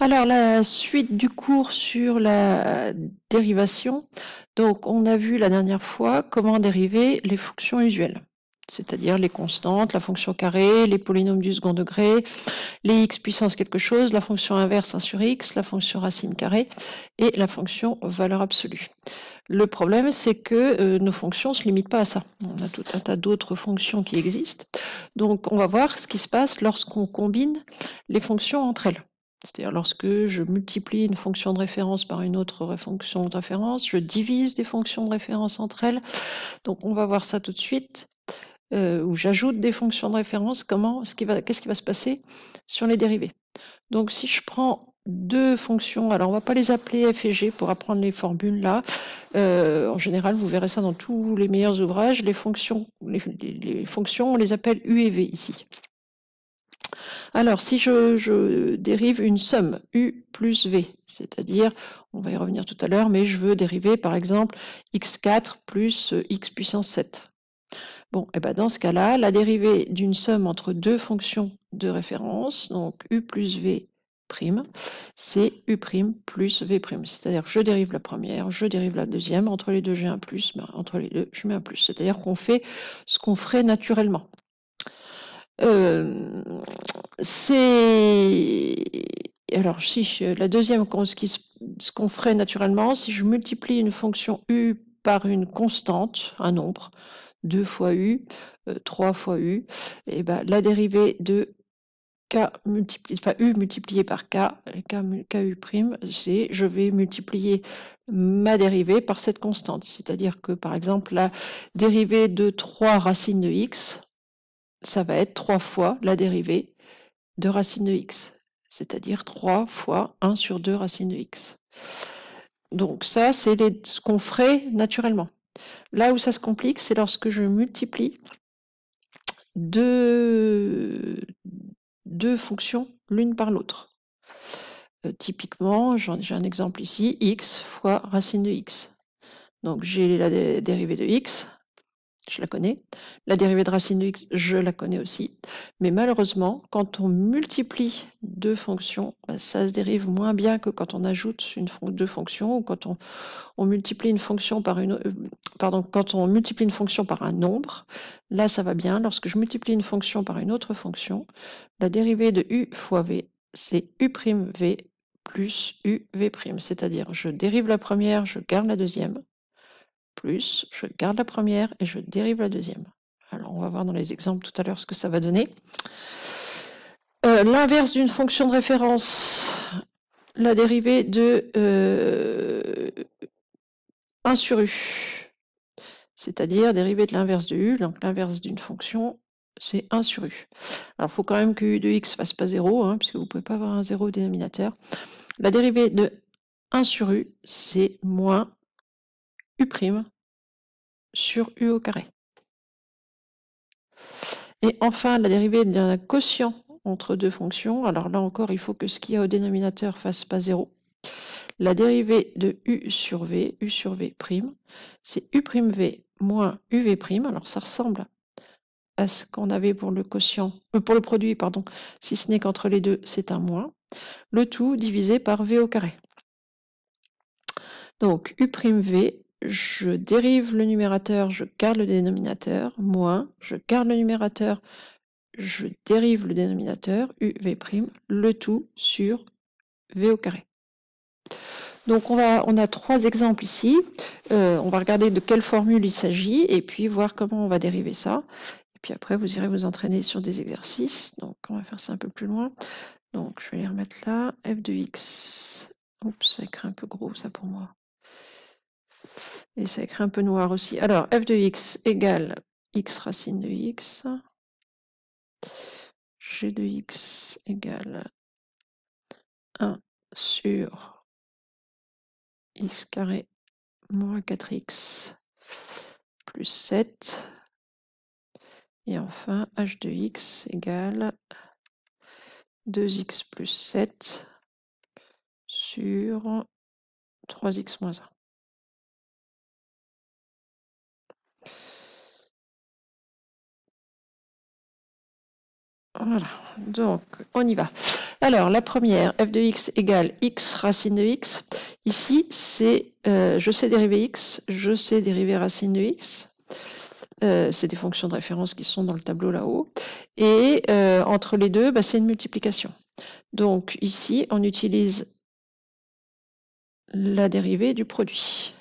Alors, la suite du cours sur la dérivation. Donc, on a vu la dernière fois comment dériver les fonctions usuelles, c'est-à-dire les constantes, la fonction carrée, les polynômes du second degré, les x puissance quelque chose, la fonction inverse 1 sur x, la fonction racine carrée et la fonction valeur absolue. Le problème, c'est que nos fonctions ne se limitent pas à ça. On a tout un tas d'autres fonctions qui existent. Donc, on va voir ce qui se passe lorsqu'on combine les fonctions entre elles. C'est-à-dire lorsque je multiplie une fonction de référence par une autre fonction de référence, je divise des fonctions de référence entre elles. Donc, on va voir ça tout de suite. Où j'ajoute des fonctions de référence, qu'est-ce qui va se passer sur les dérivés. Donc si je prends deux fonctions, alors on ne va pas les appeler f et g pour apprendre les formules là. En général, vous verrez ça dans tous les meilleurs ouvrages. Les fonctions, on les appelle u et v ici. Alors si je dérive une somme u plus v, c'est-à-dire, on va y revenir tout à l'heure, mais je veux dériver par exemple x4 plus x puissance 7. Bon, et ben dans ce cas-là, la dérivée d'une somme entre deux fonctions de référence, donc u plus v', c'est u' plus v'. C'est-à-dire que je dérive la première, je dérive la deuxième, entre les deux j'ai un plus, entre les deux je mets un plus. C'est-à-dire qu'on fait ce qu'on ferait naturellement. Alors, si la deuxième, ce qu'on ferait naturellement, si je multiplie une fonction u par une constante, un nombre, 2 fois u, 3 fois u, et ben, la dérivée de u multiplié par ku', c'est je vais multiplier ma dérivée par cette constante. C'est-à-dire que, par exemple, la dérivée de 3 racines de x, ça va être 3 fois la dérivée de racine de x, c'est-à-dire 3 fois 1 sur 2 racine de x. Donc ça, c'est ce qu'on ferait naturellement. Là où ça se complique, c'est lorsque je multiplie deux fonctions l'une par l'autre. Typiquement, j'ai un exemple ici, x fois racine de x. Donc j'ai la dérivée de x, je la connais. La dérivée de racine de x, je la connais aussi. Mais malheureusement, quand on multiplie deux fonctions, ça se dérive moins bien que quand on ajoute deux fonctions ou quand on multiplie une fonction par quand on multiplie une fonction par un nombre. Là, ça va bien. Lorsque je multiplie une fonction par une autre fonction, la dérivée de u fois v, c'est u'v plus uv'. C'est-à-dire, je dérive la première, je garde la deuxième, plus je garde la première et je dérive la deuxième. Alors, on va voir dans les exemples tout à l'heure ce que ça va donner. L'inverse d'une fonction de référence, la dérivée de 1 sur u, c'est-à-dire dérivée de l'inverse de u, donc l'inverse d'une fonction, c'est 1 sur u. Alors, il faut quand même que u de x fasse pas 0, puisque vous ne pouvez pas avoir un 0 au dénominateur. La dérivée de 1 sur u, c'est moins u' sur u au carré. Et enfin, la dérivée d'un quotient entre deux fonctions. Alors là encore, il faut que ce qu'il y a au dénominateur fasse pas 0. La dérivée de u sur v', c'est u'v moins uv'. Alors ça ressemble à ce qu'on avait pour le quotient, pour le produit, pardon, si ce n'est qu'entre les deux, c'est un moins. Le tout divisé par v au carré. Donc u'v, je dérive le numérateur, je garde le dénominateur, moins, je garde le numérateur, je dérive le dénominateur, uv', le tout sur v au carré. Donc on a trois exemples ici. On va regarder de quelle formule il s'agit et puis voir comment on va dériver ça. Et puis après, vous irez vous entraîner sur des exercices. Donc on va faire ça un peu plus loin. Donc je vais les remettre là. F de x. Oups, ça écrit un peu gros ça pour moi. Et ça écrit un peu noir aussi. Alors f de x égale x racine de x. G de x égale 1 sur x carré moins 4x plus 7. Et enfin, h de x égale 2x plus 7 sur 3x moins 1. Voilà, donc on y va. Alors, la première, f de x égale x racine de x. Ici, c'est je sais dériver x, je sais dériver racine de x. C'est des fonctions de référence qui sont dans le tableau là-haut. Et entre les deux, bah, c'est une multiplication. Donc ici, on utilise la dérivée du produit.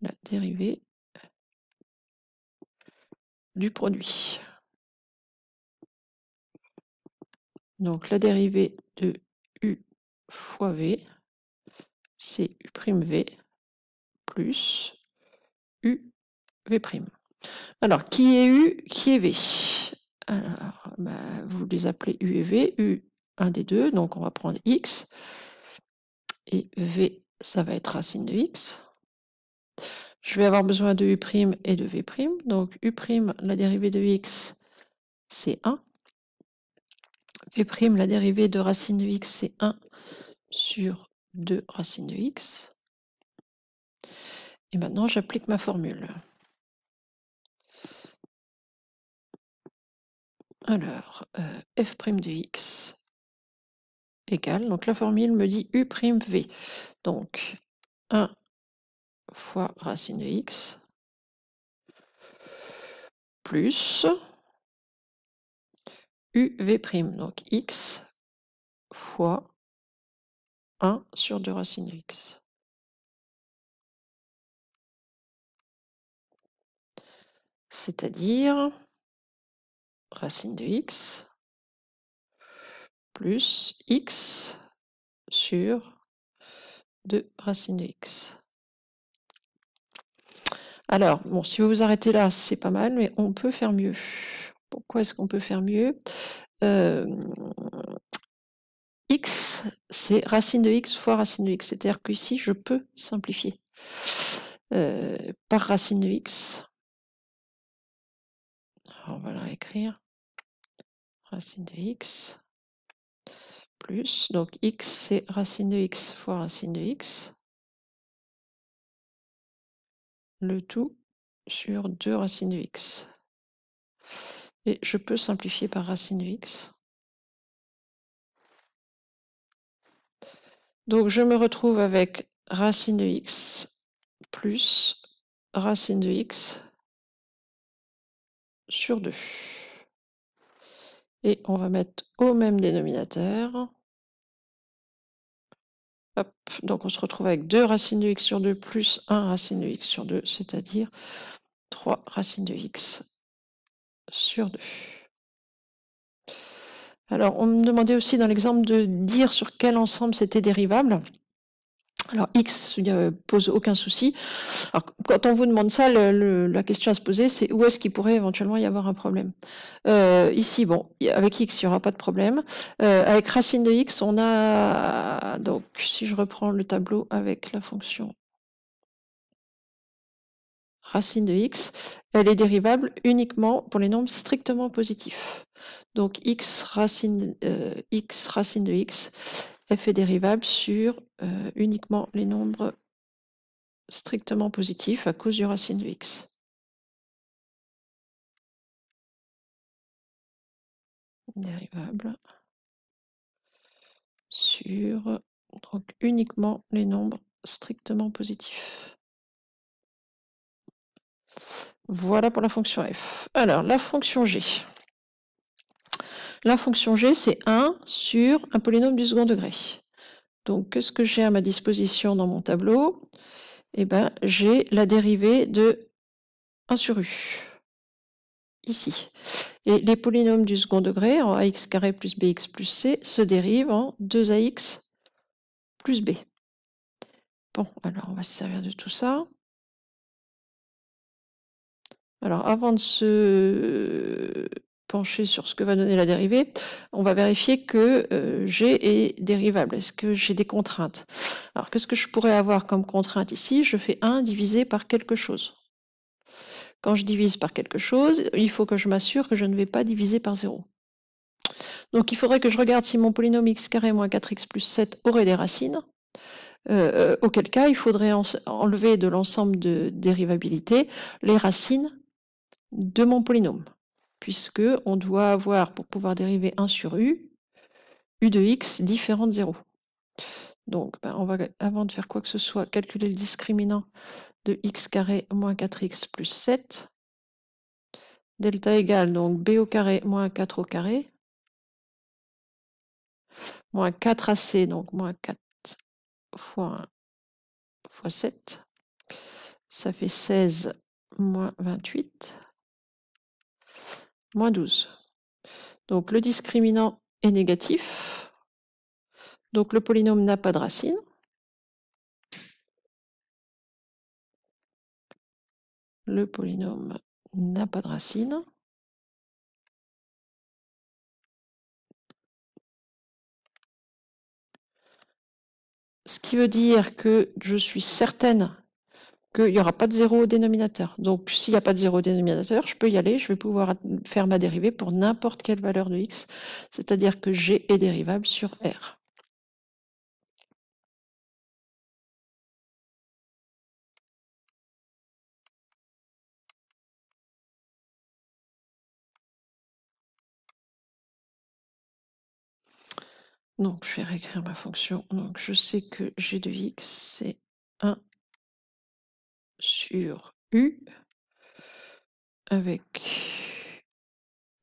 La dérivée du produit. Donc la dérivée de u fois v, c'est u'v plus uv'. Alors, qui est u, qui est v? Alors, bah, vous les appelez u et v, u, un des deux, donc on va prendre x, et v, ça va être racine de x. Je vais avoir besoin de u' et de v', donc u', la dérivée de x, c'est 1. V', la dérivée de racine de x, c'est 1 sur 2 racine de x. Et maintenant, j'applique ma formule. Alors, f' de x égale, donc la formule me dit u'v. Donc, 1 fois racine de x plus uv', donc x fois 1 sur 2 racine de x. C'est-à-dire racine de x plus x sur 2 racine de x. Alors, bon, si vous vous arrêtez là, c'est pas mal, mais on peut faire mieux. Pourquoi est-ce qu'on peut faire mieux? X, c'est racine de x fois racine de x. C'est-à-dire qu'ici, je peux simplifier par racine de x. Alors, on va la réécrire. Racine de x plus, donc x, c'est racine de x fois racine de x. Le tout sur 2 racines de x. Et je peux simplifier par racine de x. Donc je me retrouve avec racine de x plus racine de x sur 2. Et on va mettre au même dénominateur. Hop, donc on se retrouve avec 2 racines de x sur 2 plus 1 racine de x sur 2, c'est-à-dire 3 racines de x sur 2. Alors, on me demandait aussi dans l'exemple de dire sur quel ensemble c'était dérivable. Alors, x ne pose aucun souci. Alors, quand on vous demande ça, la question à se poser, c'est où est-ce qu'il pourrait éventuellement y avoir un problème. Ici, bon, avec x, il n'y aura pas de problème. Avec racine de x, on a... Donc, si je reprends le tableau avec la fonction racine de x, elle est dérivable uniquement pour les nombres strictement positifs. Donc x racine de x, f est dérivable sur uniquement les nombres strictement positifs à cause du racine de x. Dérivable sur donc uniquement les nombres strictement positifs. Voilà pour la fonction f. Alors, la fonction g. La fonction g, c'est 1 sur un polynôme du second degré. Donc, qu'est-ce que j'ai à ma disposition dans mon tableau? Eh bien, j'ai la dérivée de 1 sur u, ici. Et les polynômes du second degré, en ax carré plus bx plus c, se dérivent en 2ax plus b. Bon, alors on va se servir de tout ça. Alors, avant de se pencher sur ce que va donner la dérivée, on va vérifier que g est dérivable. Est-ce que j'ai des contraintes? Alors, qu'est-ce que je pourrais avoir comme contrainte ici? Je fais 1 divisé par quelque chose. Quand je divise par quelque chose, il faut que je m'assure que je ne vais pas diviser par 0. Donc, il faudrait que je regarde si mon polynôme x carré moins 4x plus 7 aurait des racines. Auquel cas, il faudrait enlever de l'ensemble de dérivabilité les racines de mon polynôme. puisque on doit avoir, pour pouvoir dériver 1 sur u de x différent de 0. Donc, on va, avant de faire quoi que ce soit, calculer le discriminant de x carré moins 4x plus 7. Delta égale donc b au carré moins 4 au carré, moins 4ac, donc moins 4 fois 1 fois 7. Ça fait 16 moins 28, moins 12. Donc le discriminant est négatif. Donc le polynôme n'a pas de racine. Le polynôme n'a pas de racine. Ce qui veut dire que je suis certaine qu'il n'y aura pas de zéro au dénominateur. Donc s'il n'y a pas de zéro au dénominateur, je peux y aller, je vais pouvoir faire ma dérivée pour n'importe quelle valeur de x, c'est-à-dire que g est dérivable sur r. Donc je vais réécrire ma fonction. Donc je sais que g de x, c'est 1 sur u avec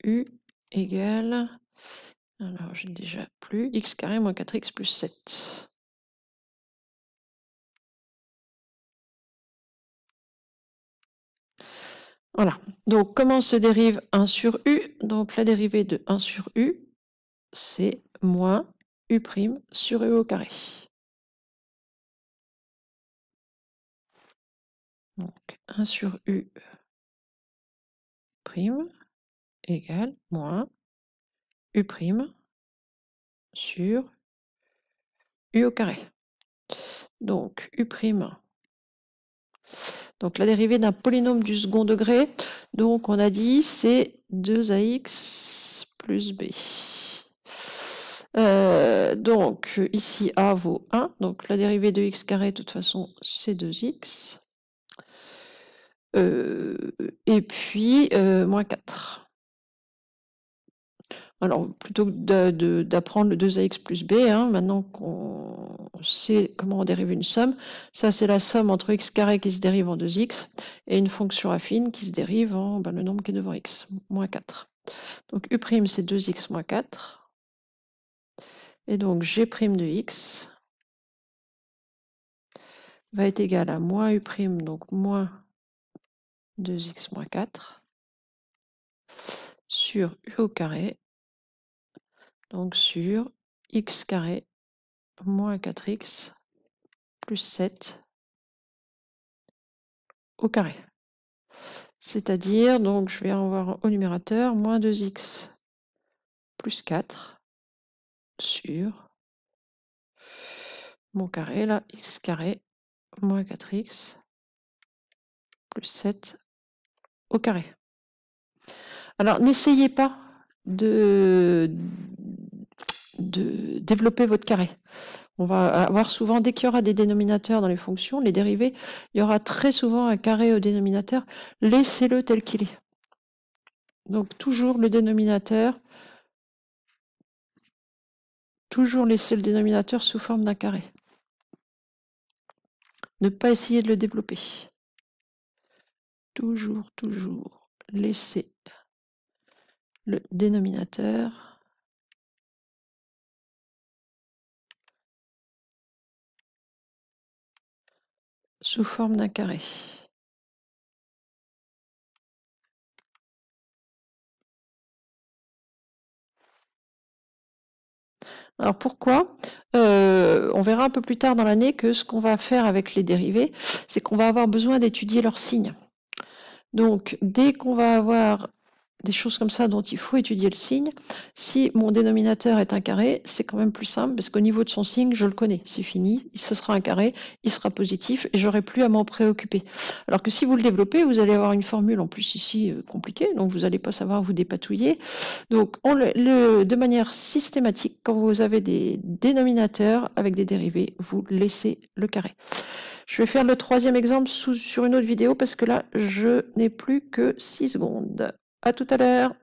u égale, alors j'ai déjà plus, x carré moins 4x plus 7. Voilà. Donc comment se dérive 1 sur u? Donc la dérivée de 1 sur u, c'est moins u' sur u au carré. Donc 1 sur u' égale moins u' sur u au carré. Donc u', donc la dérivée d'un polynôme du second degré, donc on a dit c'est 2ax plus b. Donc ici a vaut 1, donc la dérivée de x carré de toute façon c'est 2x. Et puis moins 4. Alors plutôt que d'apprendre le 2ax plus b, maintenant qu'on sait comment on dérive une somme, ça c'est la somme entre x carré qui se dérive en 2x et une fonction affine qui se dérive en le nombre qui est devant x, moins 4. Donc u' c'est 2x moins 4. Et donc g' de x va être égal à moins u', donc moins 2x moins 4, sur u au carré, donc sur x carré moins 4x plus 7 au carré. C'est-à-dire, donc je vais avoir au numérateur moins 2x plus 4 sur mon carré, là, x carré moins 4x plus 7 au carré. Alors, n'essayez pas de développer votre carré. On va avoir souvent, dès qu'il y aura des dénominateurs dans les fonctions, les dérivées, il y aura très souvent un carré au dénominateur. Laissez-le tel qu'il est. Donc, toujours le dénominateur, toujours laisser le dénominateur sous forme d'un carré. Ne pas essayer de le développer. Toujours laisser le dénominateur sous forme d'un carré. Alors pourquoi? On verra un peu plus tard dans l'année que ce qu'on va faire avec les dérivés, c'est qu'on va avoir besoin d'étudier leurs signes. Donc dès qu'on va avoir des choses comme ça dont il faut étudier le signe, si mon dénominateur est un carré, c'est quand même plus simple parce qu'au niveau de son signe, je le connais, c'est fini, ce sera un carré, il sera positif et j'aurai plus à m'en préoccuper. Alors que si vous le développez, vous allez avoir une formule en plus ici compliquée, donc vous n'allez pas savoir vous dépatouiller. Donc de manière systématique, quand vous avez des dénominateurs avec des dérivés, vous laissez le carré. Je vais faire le troisième exemple sur une autre vidéo parce que là, je n'ai plus que 6 secondes. À tout à l'heure.